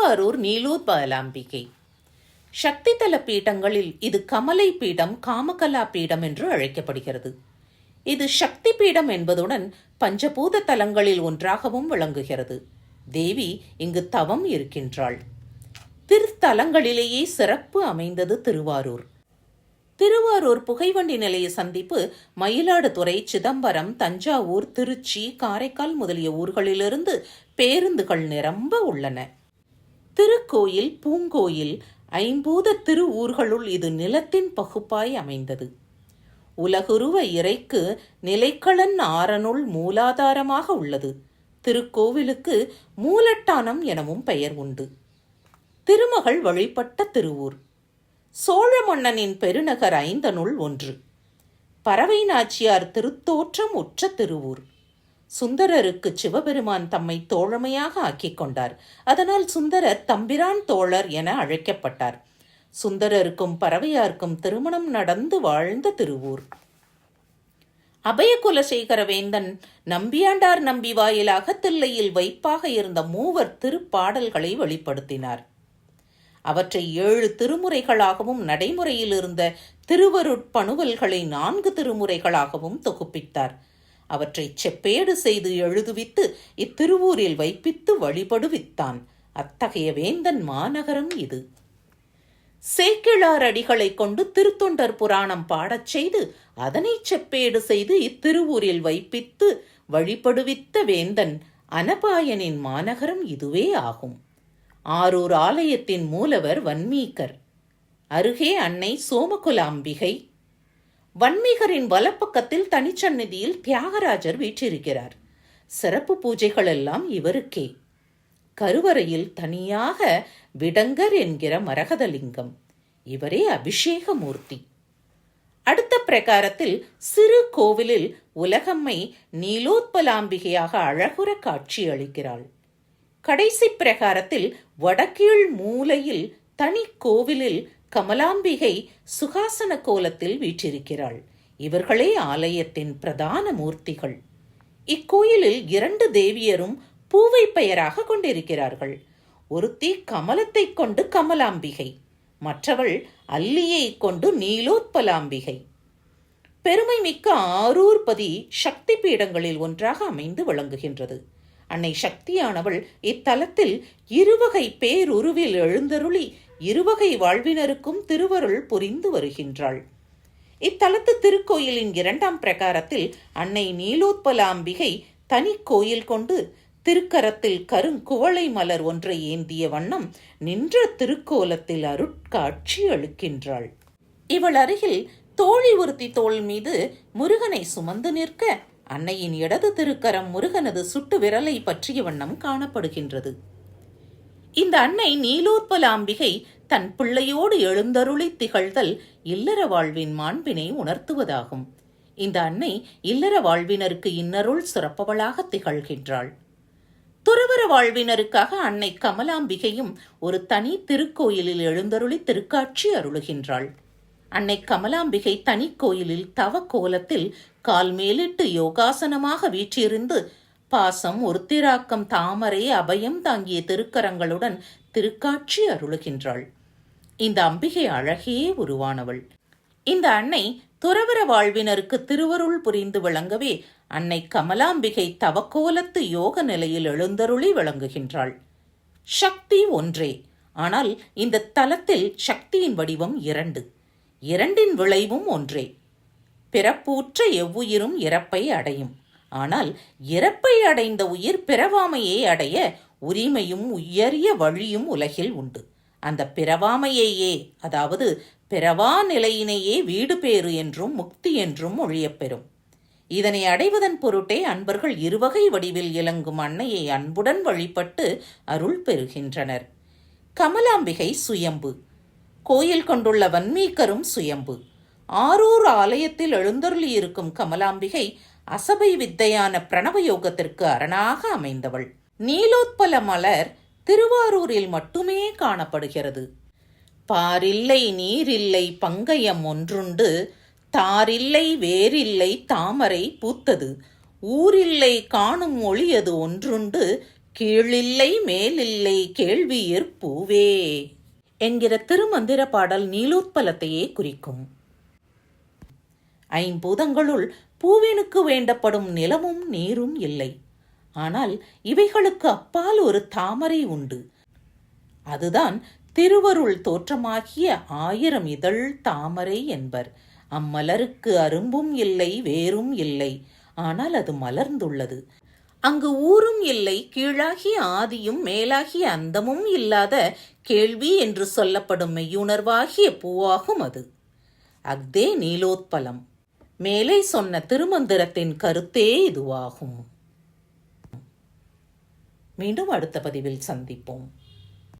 திருவாரூர் நீலோத்பலாம்பிகை சக்தி தல பீடங்களில் இது கமலை பீடம், காமகலா பீடம் என்று அழைக்கப்படுகிறது. இது சக்தி பீடம் என்பதுடன் பஞ்சபூத தலங்களில் ஒன்றாகவும் விளங்குகிறது. தேவி இங்கு தவம் இருக்கின்றாள். திருத்தலங்களிலேயே சிறப்பு அமைந்தது திருவாரூர். திருவாரூர் புகைவண்டி நிலைய சந்திப்பு மயிலாடுதுறை, சிதம்பரம், தஞ்சாவூர், திருச்சி, காரைக்கால் முதலிய ஊர்களிலிருந்து பேருந்துகள் நிரம்ப உள்ளன. திருக்கோயில், பூங்கோயில், ஐம்பூத திரு ஊர்களுள் இது நிலத்தின் பகுப்பாய் அமைந்தது. உலகுருவ இறைக்கு நிலைக்களன் ஆரனுள் மூலாதாரமாக உள்ளது. திருக்கோவிலுக்கு மூலட்டானம் எனவும் பெயர் உண்டு. திருமகள் வழிபட்ட திருவூர். சோழ மன்னனின் பெருநகர் ஐந்தனுள் ஒன்று. பறவை நாச்சியார் திருத்தோற்றம் உற்ற திருவூர். சுந்தரருக்கு சிவபெருமான் தம்மை தோழமையாக ஆக்கிக் கொண்டார். அதனால் சுந்தரர் தம்பிரான் தோழர் என அழைக்கப்பட்டார். சுந்தரருக்கும் பறவையாருக்கும் திருமணம் நடந்து வாழ்ந்த திருவூர். அபயகுலசேகர வேந்தன் நம்பியாண்டார் நம்பி வாயிலாக தில்லையில் வைப்பாக இருந்த மூவர் திருப்பாடல்களை வெளிப்படுத்தினார். அவற்றை 7 திருமுறைகளாகவும் நடைமுறையில் இருந்த திருவருட்பணுவல்களை 4 திருமுறைகளாகவும் தொகுப்பித்தார். அவற்றை செப்பேடு செய்து எழுதுவித்து இத்திருவூரில் வைப்பித்து வழிபடுவித்தான். அத்தகைய வேந்தன் மாநகரம் இது. சேக்கிழார் அடிகளை கொண்டு திருத்தொண்டர் புராணம் பாடச் செய்து அதனை செப்பேடு செய்து இத்திருவூரில் வைப்பித்து வழிபடுவித்த வேந்தன் அனபாயனின் மாநகரம் இதுவே ஆகும். ஆரூர் ஆலயத்தின் மூலவர் வன்மீகர். அருகே அன்னை சோமகுலாம்பிகை. வன்மீகரின் வலப்பக்கத்தில் தனிச்சந்நிதியில் தியாகராஜர் வீற்றிருக்கிறார். சிறப்பு பூஜைகள் எல்லாம் இவருக்கே. கருவறையில் தனியாக விடங்கர் என்கிற மரகதலிங்கம். இவரே அபிஷேக மூர்த்தி. அடுத்த பிரகாரத்தில் சிறு கோவிலில் உலகம்மை நீலோத்பலாம்பிகையாக அழகுற காட்சி அளிக்கிறாள். கடைசி பிரகாரத்தில் வடகீழ் மூலையில் தனி கோவிலில் கமலாம்பிகை சுகாசன கோலத்தில் வீற்றிருக்கிறாள். இவர்களே ஆலயத்தின் பிரதான மூர்த்திகள். இக்கோயிலில் 2 தேவியரும் பூவை பெயராக கொண்டிருக்கிறார்கள். ஒருத்தி கமலத்தை கொண்டு கமலாம்பிகை, மற்றவள் அல்லியை கொண்டு நீலோத்பலாம்பிகை. பெருமை மிக்க ஆரூர்பதி சக்தி பீடங்களில் ஒன்றாக அமைந்து விளங்குகின்றது. அன்னை சக்தியானவள் இத்தலத்தில் இருவகை பேருருவில் எழுந்தருளி இருவகை வாழ்வினருக்கும் திருவருள் புரிந்து வருகின்றாள். இத்தலத்து திருக்கோயிலின் 2ஆம் பிரகாரத்தில் அன்னை நீலோத்பலாம்பிகை தனி கோயில் கொண்டு திருக்கரத்தில் கருங்குவளை மலர் ஒன்றை ஏந்திய வண்ணம் நின்ற திருக்கோலத்தில் அருட்காட்சி அளிக்கின்றாள். இவள் அருகில் தோழி ஒருத்தி தோள் மீது முருகனை சுமந்து நிற்க அன்னையின் இடது திருக்கரம் முருகனது சுட்டு விரலை பற்றிய வண்ணம் காணப்படுகின்றது. இந்த அன்னை நீலோத்பலாம்பிகை தன் பிள்ளையோடு எழுந்தருளி திகழ்தல் இல்லற வாழ்வின் மாண்பினை உணர்த்துவதாகும். இந்த அன்னை இல்லற வாழ்வினருக்கு இன்னருள் சுரப்பவளாக திகழ்கின்றாள். துறவர வாழ்வினருக்காக அன்னை கமலாம்பிகையும் ஒரு தனி திருக்கோயிலில் எழுந்தருளி திருக்காட்சி அருளுகின்றாள். அன்னை கமலாம்பிகை தனி கோயிலில் தவ கோலத்தில் கால் மேலிட்டு யோகாசனமாக வீற்றிருந்து பாசம், ஒருத்திராக்கம், தாமரை, அபயம் தாங்கிய திருக்கரங்களுடன் திருக்காட்சி அருளுகின்றாள். இந்த அம்பிகை அழகே உருவானவள். இந்த அன்னை துறவர வாழ்வினருக்கு திருவருள் புரிந்து விளங்கவே அன்னை கமலாம்பிகை தவக்கோலத்து யோக நிலையில் எழுந்தருளி விளங்குகின்றாள். சக்தி ஒன்றே, ஆனால் இந்த தலத்தில் சக்தியின் வடிவம் 2. 2இன் விளைவும் ஒன்றே. பிறப்பூற்ற எவ்வுயிரும் இறப்பை அடையும். ஆனால் இறப்பை அடைந்த உயிர் பிறவாமையை அடைய உரிமையும் உயரிய வழியும் உலகில் உண்டு. அந்த பிறவாமையையே, அதாவது பிறவா நிலையினையே வீடு பேறு என்றும் முக்தி என்றும் ஒழியப்பெறும். இதனை அடைவதன் பொருட்டே அன்பர்கள் இருவகை வடிவில் இலங்கும் அன்னையை அன்புடன் வழிபட்டு அருள் பெறுகின்றனர். கமலாம்பிகை சுயம்பு. கோயில் கொண்டுள்ள வன்மீகரும் சுயம்பு. ஆரூர் ஆலயத்தில் எழுந்தருளியிருக்கும் கமலாம்பிகை அசபை வித்தையான பிரணவ யோகத்திற்கு அரணாக அமைந்தவள். நீலோத்பல மலர் திருவாரூரில் மட்டுமே காணப்படுகிறது. பாரில்லை நீரில்லை பங்கயம் ஒன்றுண்டு, தாரில்லை வேரில்லை தாமரை பூத்தது, ஊரில்லை காணும் ஒளியது ஒன்றுண்டு, கீழில்லை மேலில்லை கேள்வியிற் பூவே என்கிற திருமந்திர பாடல் நீலோத்பலத்தையே குறிக்கும். ஐம்பூதங்களுள் பூவினுக்கு வேண்டப்படும் நிலமும் நீரும் இல்லை. ஆனால் இவைகளுக்கு அப்பால் ஒரு தாமரை உண்டு. அதுதான் திருவருள் தோற்றமாகிய 1000 இதழ் தாமரை என்பர். அம்மலருக்கு அரும்பும் இல்லை, வேரும் இல்லை. ஆனால் அது மலர்ந்துள்ளது. அங்கு ஊரும் இல்லை, கீழாகிய ஆதியும் மேலாகிய அந்தமும் இல்லாத கேள்வி என்று சொல்லப்படும் மெய்யுணர்வாகிய பூவாகும் அது. அஃதே நீலோத்பலம். மேலே சொன்ன திருமந்திரத்தின் கருத்தே இதுவாகும். மீண்டும் அடுத்த பதிவில் சந்திப்போம்.